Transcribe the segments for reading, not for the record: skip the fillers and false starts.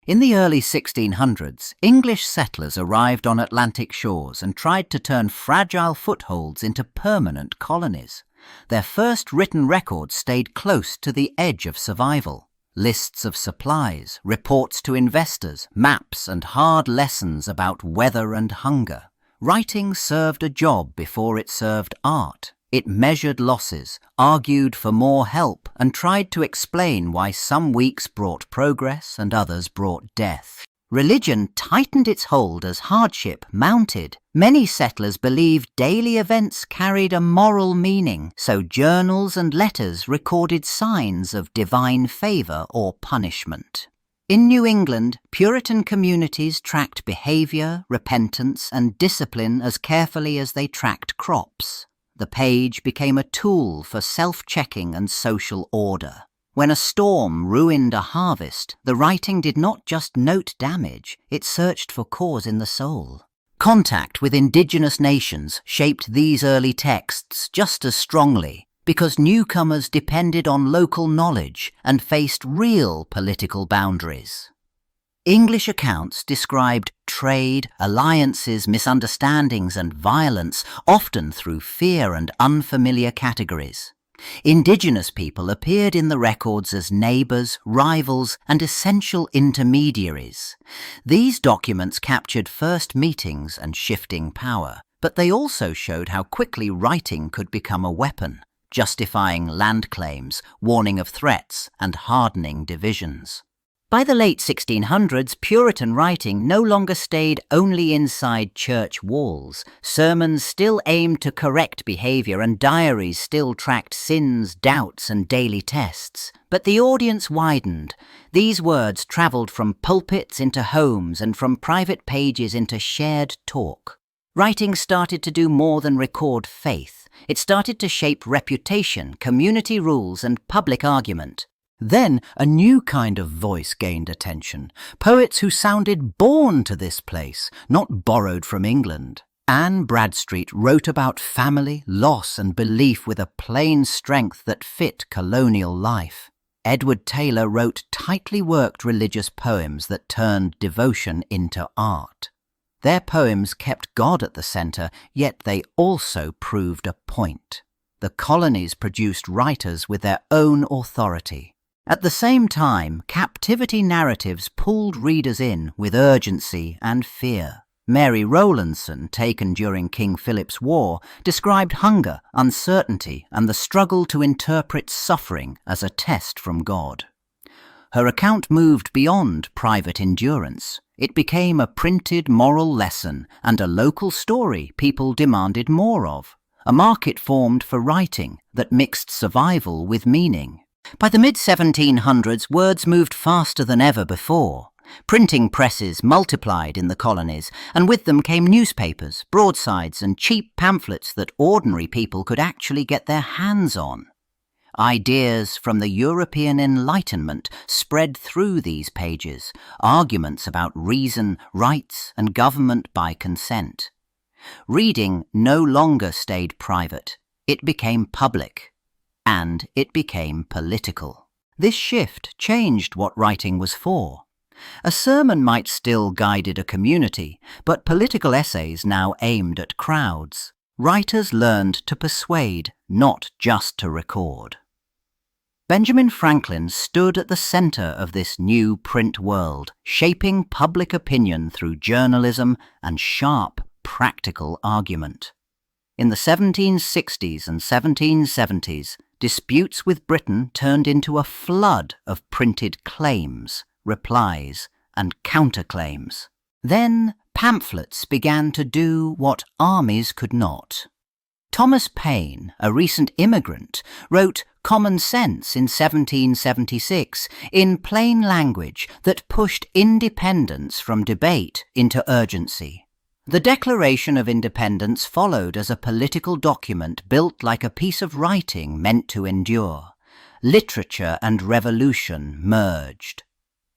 In the early 1600s, English settlers arrived on Atlantic shores and tried to turn fragile footholds into permanent colonies. Their first written records stayed close to the edge of survival. Lists of supplies, reports to investors, maps and hard lessons about weather and hunger. Writing served a job before it served art. It measured losses, argued for more help, and tried to explain why some weeks brought progress and others brought death. Religion tightened its hold as hardship mounted. Many settlers believed daily events carried a moral meaning, so journals and letters recorded signs of divine favour or punishment. In New England, Puritan communities tracked behaviour, repentance, and discipline as carefully as they tracked crops. The page became a tool for self-checking and social order. When a storm ruined a harvest, the writing did not just note damage, it searched for cause in the soul. Contact with indigenous nations shaped these early texts just as strongly, because newcomers depended on local knowledge and faced real political boundaries. English accounts described trade, alliances, misunderstandings and violence, often through fear and unfamiliar categories. Indigenous people appeared in the records as neighbours, rivals and essential intermediaries. These documents captured first meetings and shifting power, but they also showed how quickly writing could become a weapon, justifying land claims, warning of threats and hardening divisions. By the late 1600s, Puritan writing no longer stayed only inside church walls. Sermons still aimed to correct behaviour and diaries still tracked sins, doubts and daily tests. But the audience widened. These words travelled from pulpits into homes and from private pages into shared talk. Writing started to do more than record faith. It started to shape reputation, community rules and public argument. Then a new kind of voice gained attention, poets who sounded born to this place, not borrowed from England. Anne Bradstreet wrote about family, loss and belief with a plain strength that fit colonial life. Edward Taylor wrote tightly worked religious poems that turned devotion into art. Their poems kept God at the centre, yet they also proved a point. The colonies produced writers with their own authority. At the same time, captivity narratives pulled readers in with urgency and fear. Mary Rowlandson, taken during King Philip's War, described hunger, uncertainty, and the struggle to interpret suffering as a test from God. Her account moved beyond private endurance. It became a printed moral lesson and a local story people demanded more of. A market formed for writing that mixed survival with meaning. By the mid-1700s, words moved faster than ever before. Printing presses multiplied in the colonies, and with them came newspapers, broadsides, and cheap pamphlets that ordinary people could actually get their hands on. Ideas from the European Enlightenment spread through these pages, arguments about reason, rights, and government by consent. Reading no longer stayed private. It became public. And it became political. This shift changed what writing was for. A sermon might still guide a community, but political essays now aimed at crowds. Writers learned to persuade, not just to record. Benjamin Franklin stood at the centre of this new print world, shaping public opinion through journalism and sharp, practical argument. In the 1760s and 1770s, disputes with Britain turned into a flood of printed claims, replies, and counterclaims. Then pamphlets began to do what armies could not. Thomas Paine, a recent immigrant, wrote Common Sense in 1776 in plain language that pushed independence from debate into urgency. The Declaration of Independence followed as a political document built like a piece of writing meant to endure. Literature and revolution merged.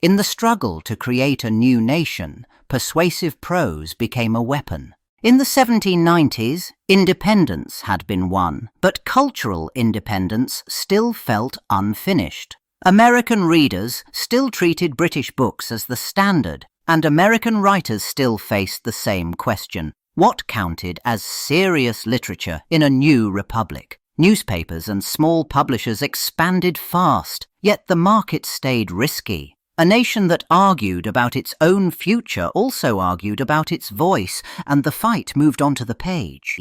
In the struggle to create a new nation, persuasive prose became a weapon. In the 1790s, independence had been won, but cultural independence still felt unfinished. American readers still treated British books as the standard, and American writers still faced the same question. What counted as serious literature in a new republic? Newspapers and small publishers expanded fast, yet the market stayed risky. A nation that argued about its own future also argued about its voice, and the fight moved onto the page.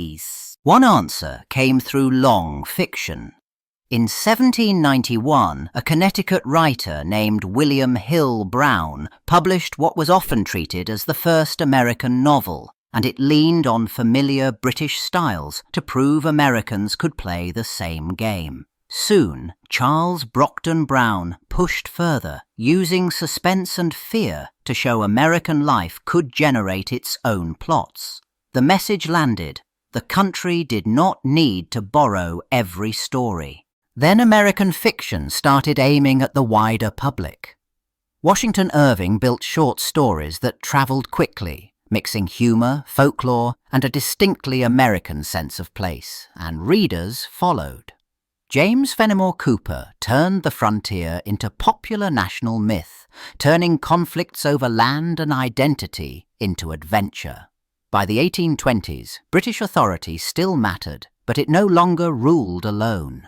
One answer came through long fiction. In 1791, a Connecticut writer named William Hill Brown published what was often treated as the first American novel, and it leaned on familiar British styles to prove Americans could play the same game. Soon, Charles Brockden Brown pushed further, using suspense and fear to show American life could generate its own plots. The message landed. The country did not need to borrow every story. Then American fiction started aiming at the wider public. Washington Irving built short stories that travelled quickly, mixing humour, folklore, and a distinctly American sense of place, and readers followed. James Fenimore Cooper turned the frontier into popular national myth, turning conflicts over land and identity into adventure. By the 1820s, British authority still mattered, but it no longer ruled alone.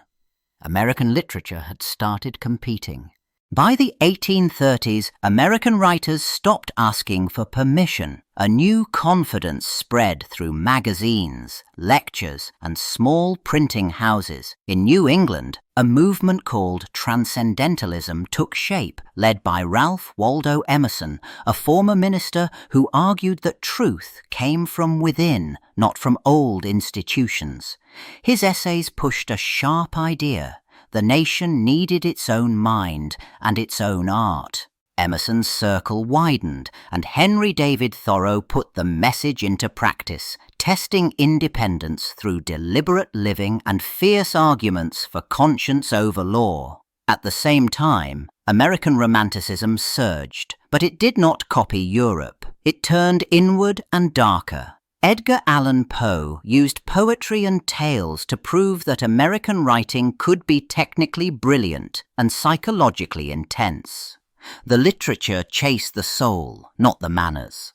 American literature had started competing. By the 1830s, American writers stopped asking for permission. A new confidence spread through magazines, lectures, and small printing houses. In New England, a movement called Transcendentalism took shape, led by Ralph Waldo Emerson, a former minister who argued that truth came from within, not from old institutions. His essays pushed a sharp idea. The nation needed its own mind and its own art. Emerson's circle widened, and Henry David Thoreau put the message into practice, testing independence through deliberate living and fierce arguments for conscience over law. At the same time, American Romanticism surged, but it did not copy Europe. It turned inward and darker. Edgar Allan Poe used poetry and tales to prove that American writing could be technically brilliant and psychologically intense. The literature chased the soul, not the manners.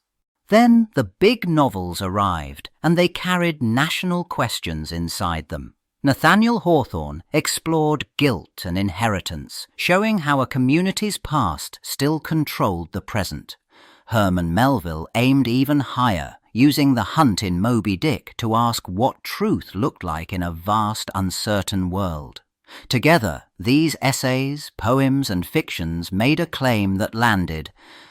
Then the big novels arrived, and they carried national questions inside them. Nathaniel Hawthorne explored guilt and inheritance, showing how a community's past still controlled the present. Herman Melville aimed even higher, using the hunt in Moby Dick to ask what truth looked like in a vast, uncertain world. Together, these essays, poems, and fictions made a claim that landed: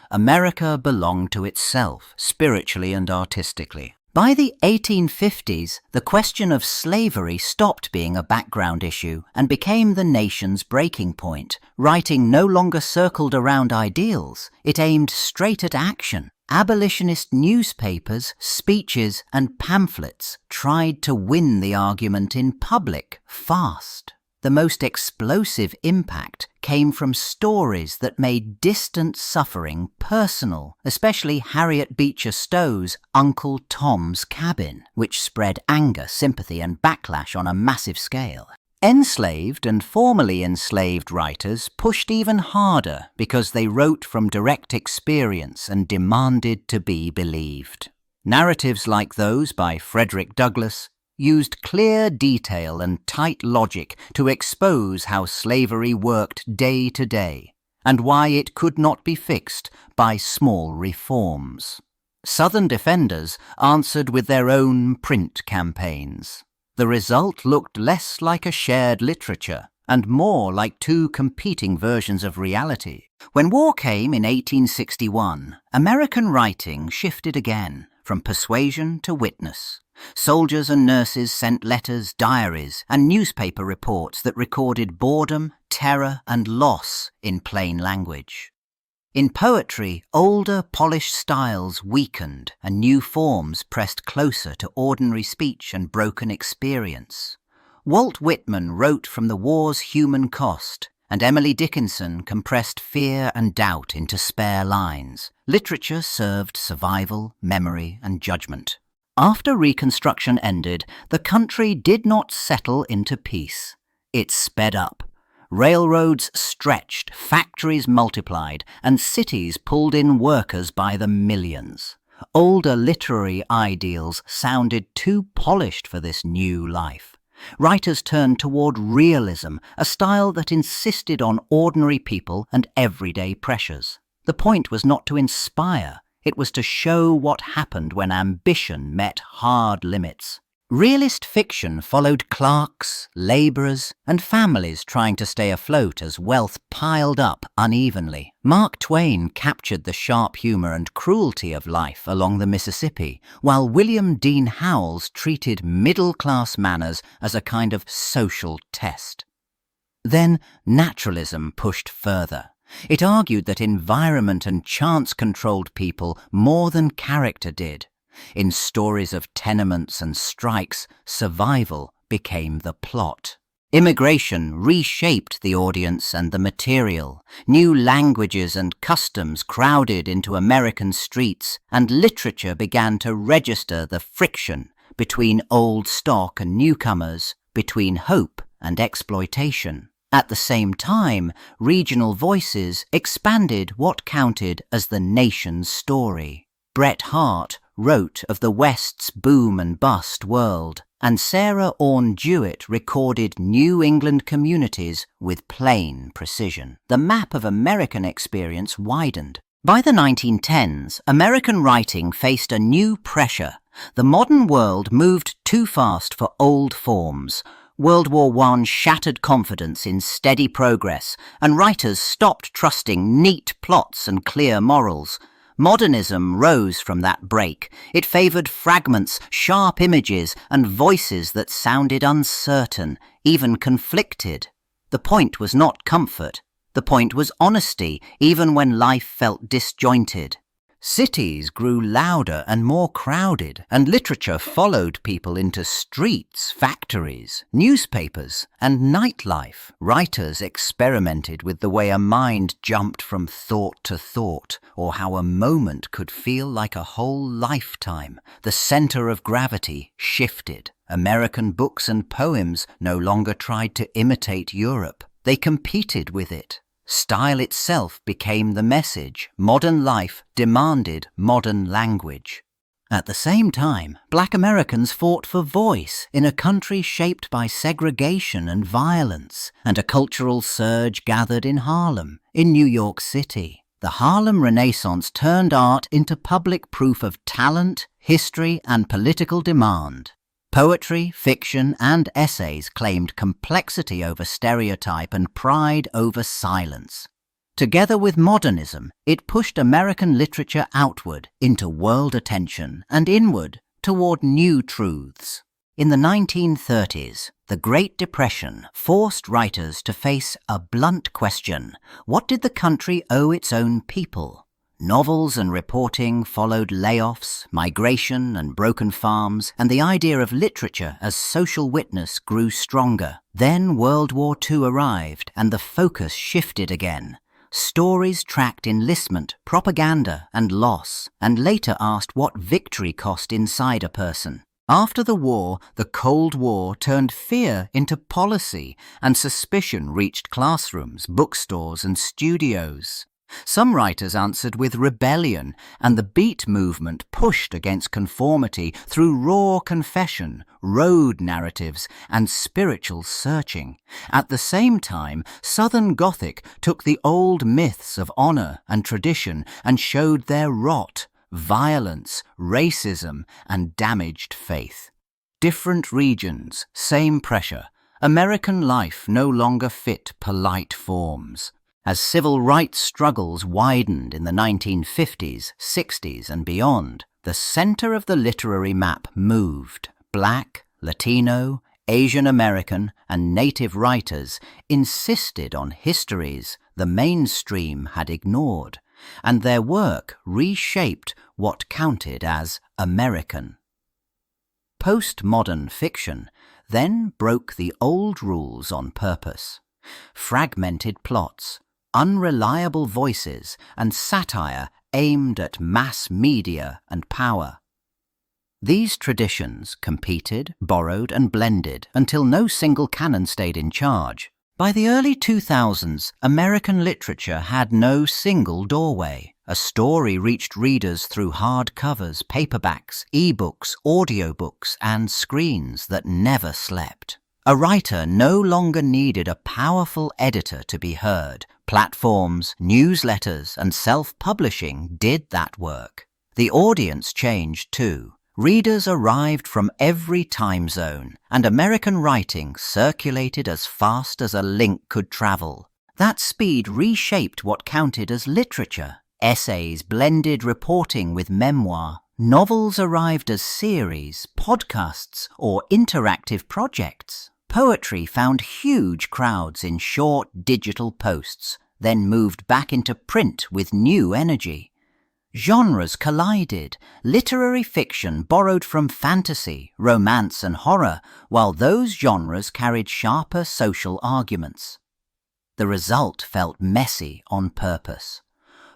America belonged to itself, spiritually and artistically. By the 1850s, the question of slavery stopped being a background issue and became the nation's breaking point. Writing no longer circled around ideals, it aimed straight at action. Abolitionist newspapers, speeches, and pamphlets tried to win the argument in public fast. The most explosive impact came from stories that made distant suffering personal, especially Harriet Beecher Stowe's Uncle Tom's Cabin, which spread anger, sympathy, and backlash on a massive scale. Enslaved and formerly enslaved writers pushed even harder because they wrote from direct experience and demanded to be believed. Narratives like those by Frederick Douglass used clear detail and tight logic to expose how slavery worked day to day and why it could not be fixed by small reforms. Southern defenders answered with their own print campaigns. The result looked less like a shared literature and more like two competing versions of reality. When war came in 1861, American writing shifted again, from persuasion to witness. Soldiers and nurses sent letters, diaries, and newspaper reports that recorded boredom, terror, and loss in plain language. In poetry, older, polished styles weakened and new forms pressed closer to ordinary speech and broken experience. Walt Whitman wrote from the war's human cost, and Emily Dickinson compressed fear and doubt into spare lines. Literature served survival, memory, and judgment. After Reconstruction ended, the country did not settle into peace. It sped up. Railroads stretched, factories multiplied, and cities pulled in workers by the millions. Older literary ideals sounded too polished for this new life. Writers turned toward realism, a style that insisted on ordinary people and everyday pressures. The point was not to inspire, it was to show what happened when ambition met hard limits. Realist fiction followed clerks, labourers, and families trying to stay afloat as wealth piled up unevenly. Mark Twain captured the sharp humour and cruelty of life along the Mississippi, while William Dean Howells treated middle-class manners as a kind of social test. Then naturalism pushed further. It argued that environment and chance controlled people more than character did. In stories of tenements and strikes, survival became the plot. Immigration reshaped the audience and the material. New languages and customs crowded into American streets, and literature began to register the friction between old stock and newcomers, between hope and exploitation. At the same time, regional voices expanded what counted as the nation's story. Bret Harte wrote of the West's boom and bust world, and Sarah Orne Jewett recorded New England communities with plain precision. The map of American experience widened. By the 1910s, American writing faced a new pressure. The modern world moved too fast for old forms. World War I shattered confidence in steady progress, and writers stopped trusting neat plots and clear morals. Modernism rose from that break. It favoured fragments, sharp images, and voices that sounded uncertain, even conflicted. The point was not comfort. The point was honesty, even when life felt disjointed. Cities grew louder and more crowded, and literature followed people into streets, factories, newspapers, and nightlife. Writers experimented with the way a mind jumped from thought to thought, or how a moment could feel like a whole lifetime. The centre of gravity shifted. American books and poems no longer tried to imitate Europe. They competed with it. Style itself became the message. Modern life demanded modern language. At the same time, Black Americans fought for voice in a country shaped by segregation and violence, and a cultural surge gathered in Harlem, in New York City. The Harlem Renaissance turned art into public proof of talent, history, and political demand. Poetry, fiction, and essays claimed complexity over stereotype and pride over silence. Together with modernism, it pushed American literature outward into world attention and inward toward new truths. In the 1930s, the Great Depression forced writers to face a blunt question: what did the country owe its own people? Novels and reporting followed layoffs, migration and broken farms, and the idea of literature as social witness grew stronger. Then World War II arrived, and the focus shifted again. Stories tracked enlistment, propaganda, and loss, and later asked what victory cost inside a person. After the war, the Cold War turned fear into policy, and suspicion reached classrooms, bookstores, and studios. Some writers answered with rebellion, and the Beat movement pushed against conformity through raw confession, road narratives, and spiritual searching. At the same time, Southern Gothic took the old myths of honor and tradition and showed their rot, violence, racism, and damaged faith. Different regions, same pressure. American life no longer fit polite forms. As civil rights struggles widened in the 1950s, 60s, and beyond, the center of the literary map moved. Black, Latino, Asian American, and Native writers insisted on histories the mainstream had ignored, and their work reshaped what counted as American. Postmodern fiction then broke the old rules on purpose. Fragmented plots, unreliable voices, and satire aimed at mass media and power. These traditions competed, borrowed, and blended until no single canon stayed in charge. By the early 2000s, American literature had no single doorway. A story reached readers through hardcovers, paperbacks, ebooks, audiobooks, and screens that never slept. A writer no longer needed a powerful editor to be heard. Platforms, newsletters, and self-publishing did that work. The audience changed too. Readers arrived from every time zone, and American writing circulated as fast as a link could travel. That speed reshaped what counted as literature. Essays blended reporting with memoir. Novels arrived as series, podcasts, or interactive projects. Poetry found huge crowds in short digital posts, then moved back into print with new energy. Genres collided. Literary fiction borrowed from fantasy, romance, and horror, while those genres carried sharper social arguments. The result felt messy on purpose.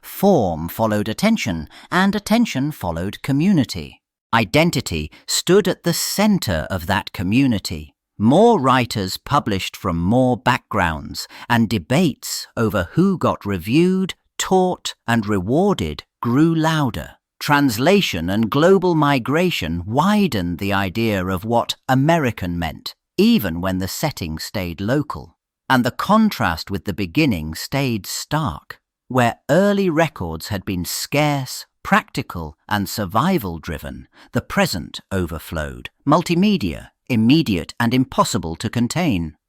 Form followed attention, and attention followed community. Identity stood at the center of that community. More writers published from more backgrounds, and debates over who got reviewed, taught, and rewarded grew louder. Translation and global migration widened the idea of what American meant, even when the setting stayed local. And the contrast with the beginning stayed stark. Where early records had been scarce, practical, and survival-driven, the present overflowed. Multimedia, immediate and impossible to contain.